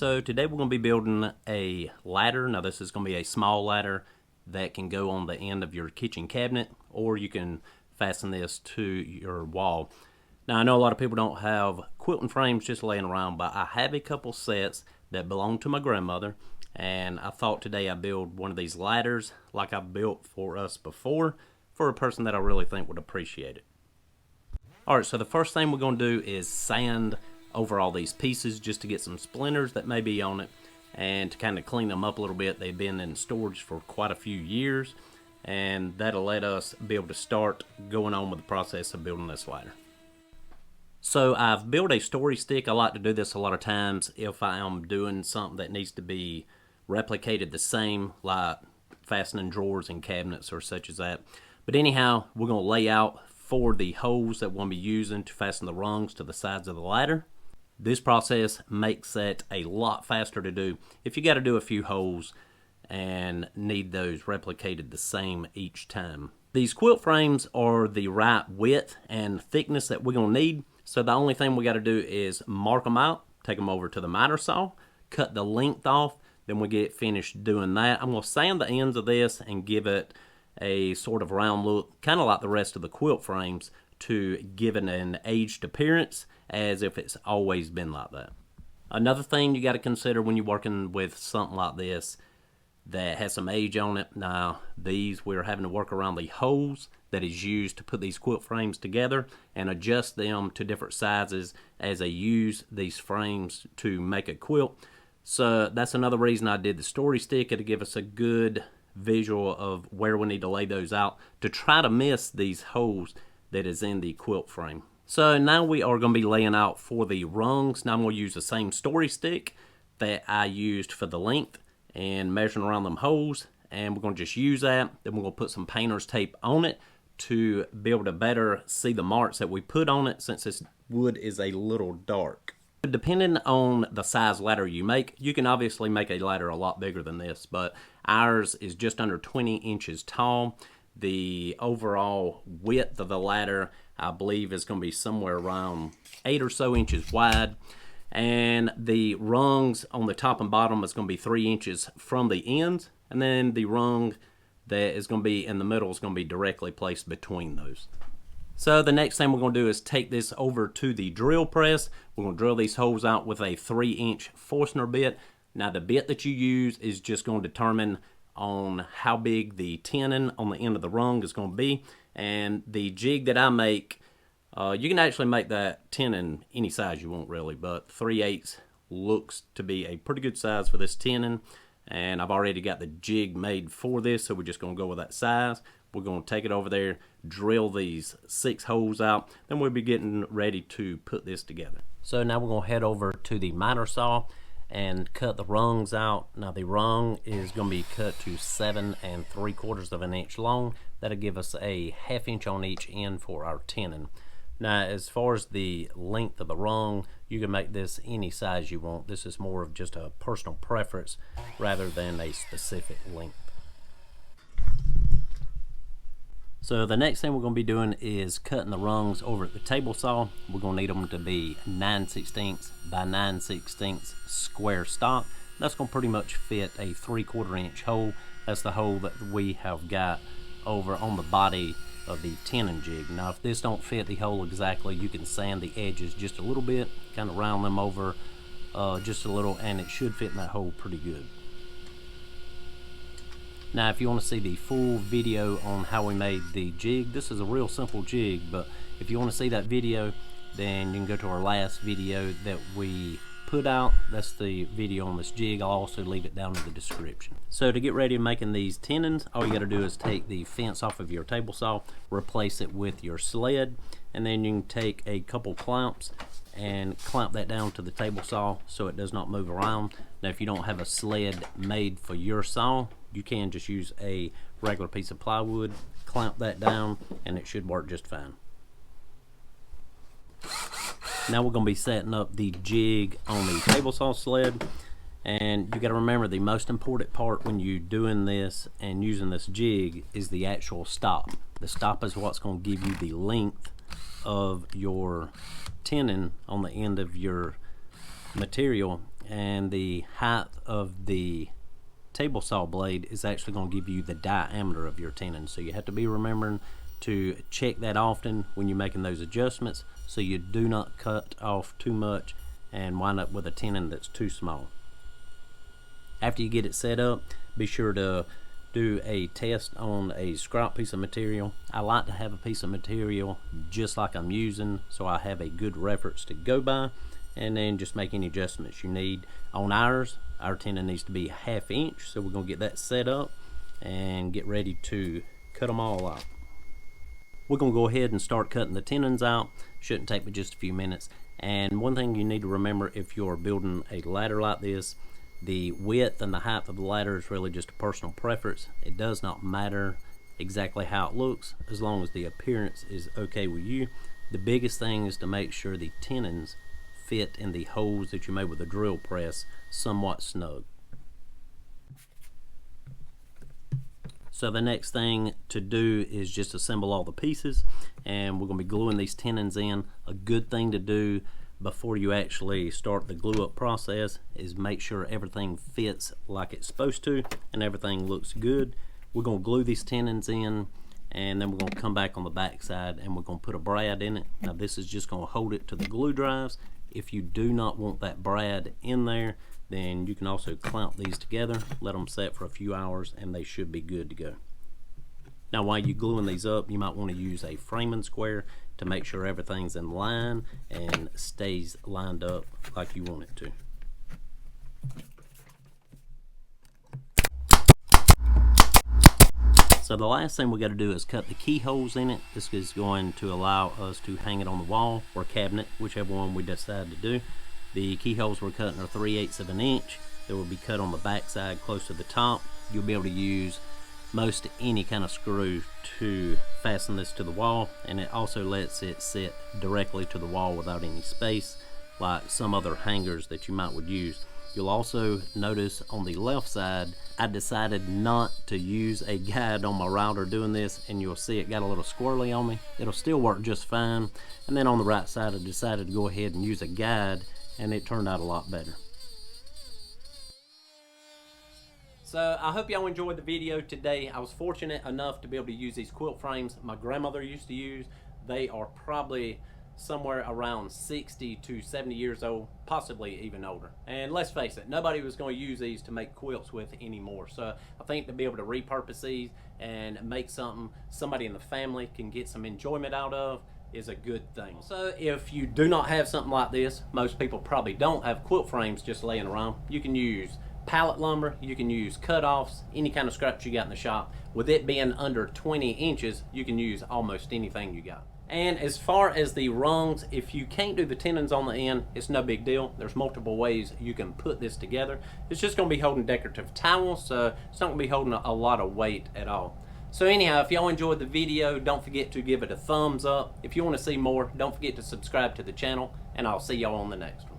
So today we're going to be building a ladder. Now this is going to be a small ladder that can go on the end of your kitchen cabinet, or you can fasten this to your wall. Now I know a lot of people don't have quilting frames just laying around, but I have a couple sets that belong to my grandmother, and I thought today I'd build one of these ladders like I've built for us before for a person that I really think would appreciate it. Alright, so the first thing we're going to do is sand over all these pieces just to get some splinters that may be on it and to kind of clean them up a little bit. They've been in storage for quite a few years, and that'll let us be able to start going on with the process of building this ladder. So I've built a story stick. I like to do this a lot of times if I am doing something that needs to be replicated the same, like fastening drawers and cabinets or such as that. But anyhow, we're going to lay out for the holes that we'll be using to fasten the rungs to the sides of the ladder. This process makes it a lot faster to do if you got to do a few holes and need those replicated the same each time. These quilt frames are the right width and thickness that we're going to need, so the only thing we got to do is mark them out, take them over to the miter saw, cut the length off, then we get finished doing that. I'm going to sand the ends of this and give it a sort of round look, kind of like the rest of the quilt frames, to give it an aged appearance as if it's always been like that. Another thing you got to consider when you're working with something like this that has some age on it. Now these, we're having to work around the holes that is used to put these quilt frames together and adjust them to different sizes as they use these frames to make a quilt. So that's another reason I did the story stick, to give us a good visual of where we need to lay those out to try to miss these holes that is in the quilt frame. So now we are going to be laying out for the rungs. Now I'm going to use the same story stick that I used for the length and measuring around them holes, and we're going to just use that. Then we're going to put some painter's tape on it to be able to better see the marks that we put on it, since this wood is a little dark. Depending on the size ladder you make, you can obviously make a ladder a lot bigger than this, but ours is just under 20 inches tall. The overall width of the ladder, I believe, is going to be somewhere around 8 or so inches wide, and the rungs on the top and bottom is going to be 3 inches from the ends, and then the rung that is going to be in the middle is going to be directly placed between those. So the next thing we're going to do is take this over to the drill press. We're going to drill these holes out with a 3-inch Forstner bit. Now the bit that you use is just going to determine on how big the tenon on the end of the rung is going to be. And the jig that I make, you can actually make that tenon any size you want really, but 3/8 looks to be a pretty good size for this tenon. And I've already got the jig made for this, so we're just going to go with that size. We're going to take it over there, drill these 6 holes out, then we'll be getting ready to put this together. So now we're going to head over to the miter saw and cut the rungs out. Now the rung is going to be cut to 7 3/4 of an inch long. That'll give us a 1/2 inch on each end for our tenon. Now as far as the length of the rung, you can make this any size you want. This is more of just a personal preference rather than a specific length. So the next thing we're going to be doing is cutting the rungs over at the table saw. We're going to need them to be 9/16 by 9/16 square stock. That's going to pretty much fit a 3/4 inch hole. That's the hole that we have got over on the body of the tenon jig. Now if this don't fit the hole exactly, you can sand the edges just a little bit, kind of round them over just a little, and it should fit in that hole pretty good. Now if you want to see the full video on how we made the jig, this is a real simple jig, but if you want to see that video, then you can go to our last video that we put out. That's the video on this jig. I'll also leave it down in the description. So to get ready to making these tenons, all you got to do is take the fence off of your table saw, replace it with your sled, and then you can take a couple clamps and clamp that down to the table saw so it does not move around. Now if you don't have a sled made for your saw, you can just use a regular piece of plywood, clamp that down, and it should work just fine. Now we're going to be setting up the jig on the table saw sled, and you got to remember the most important part when you're doing this and using this jig is the actual stop. The stop is what's going to give you the length of your tenon on the end of your material, and the height of the table saw blade is actually going to give you the diameter of your tenon. So you have to be remembering to check that often when you're making those adjustments, so you do not cut off too much and wind up with a tenon that's too small. After you get it set up, be sure to do a test on a scrap piece of material. I like to have a piece of material just like I'm using, so I have a good reference to go by, and then just make any adjustments you need. On ours, our tenon needs to be 1/2 inch, so we're going to get that set up and get ready to cut them all out. We're going to go ahead and start cutting the tenons out. Shouldn't take but just a few minutes. And one thing you need to remember if you're building a ladder like this, the width and the height of the ladder is really just a personal preference. It does not matter exactly how it looks as long as the appearance is okay with you. The biggest thing is to make sure the tenons fit in the holes that you made with a drill press somewhat snug. So the next thing to do is just assemble all the pieces, and we're going to be gluing these tenons in. A good thing to do before you actually start the glue up process is make sure everything fits like it's supposed to and everything looks good. We're going to glue these tenons in, and then we're going to come back on the back side and we're going to put a brad in it. Now this is just going to hold it to the glue drives. If you do not want that brad in there, then you can also clamp these together, let them set for a few hours, and they should be good to go. Now while you're gluing these up, you might want to use a framing square to make sure everything's in line and stays lined up like you want it to. So the last thing we got to do is cut the keyholes in it. This is going to allow us to hang it on the wall or cabinet, whichever one we decide to do. The keyholes we're cutting are 3/8 of an inch. They will be cut on the back side close to the top. You'll be able to use most any kind of screw to fasten this to the wall, and it also lets it sit directly to the wall without any space like some other hangers that you might would use. You'll also notice on the left side I decided not to use a guide on my router doing this, and you'll see it got a little squirrely on me. It'll still work just fine. And then on the right side I decided to go ahead and use a guide, and it turned out a lot better. So I hope y'all enjoyed the video today. I was fortunate enough to be able to use these quilt frames my grandmother used to use. They are probably somewhere around 60 to 70 years old, possibly even older. And let's face it, nobody was going to use these to make quilts with anymore. So I think to be able to repurpose these and make something somebody in the family can get some enjoyment out of is a good thing. So if you do not have something like this, most people probably don't have quilt frames just laying around, you can use pallet lumber, you can use cut-offs, any kind of scraps you got in the shop. With it being under 20 inches, you can use almost anything you got. And as far as the rungs, if you can't do the tenons on the end, it's no big deal. There's multiple ways you can put this together. It's just going to be holding decorative towels, so it's not going to be holding a lot of weight at all. So anyhow, if y'all enjoyed the video, don't forget to give it a thumbs up. If you want to see more, don't forget to subscribe to the channel, and I'll see y'all on the next one.